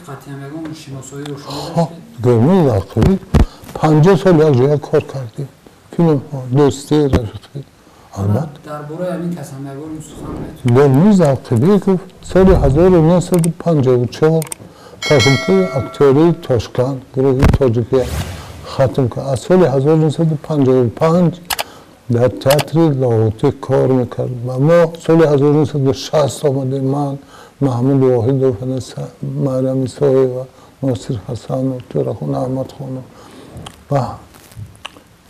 قطعی‌مگان و شناسایی روشنی داشته؟ گرمی واقعی 50 سال از روی کار کردیم فیلم ها دوستی رفیقی البته درباره همین قطعی‌مگان سخن گرمی واقعی گفت سال 1954 فاکولته اکتوری تاشکند گروه تاجیکی ختم کرد از سال 1955 در تئاتر لاهوتی کار میکرد و ما سال 1960 آمدیم من محمود واحد و مریم سایه و ناصر حسن و تورخان احمد خان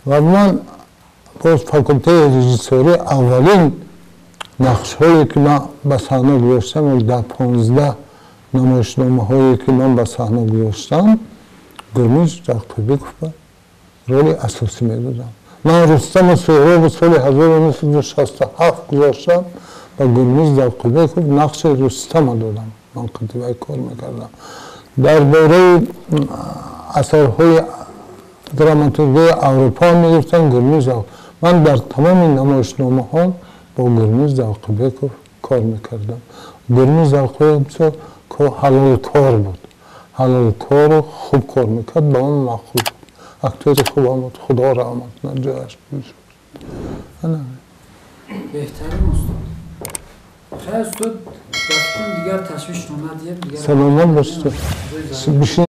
و من باز فاکولته رژیسوری اولین نقش هایی که من به صحنه گذاشتم در 15 نمایشنامه هایی که من به صحنه گذاشتم گرمیز جعفری گفت رول اساسی میدادم من رستم سهراب سال 1967 گذاشتم و گرمیز جعفری گفت نقش رستم دادم من کتیبه کار میکردم درباره اثرهای دراماتورگی اروپا میگفتن گرمیز جعفری من در تمام نمایشنامه ها با گرمیز جعفری کار میکردم گرمیز جعفری حلال کار بود حلال کار رو خوب کار میکرد با اون مخلوق اکتور خوب آمد خدا رحمت نجایش بیشت بهترین استاد خیلی استاد دستون دیگر تشویش نامد دیگر سلامت باشید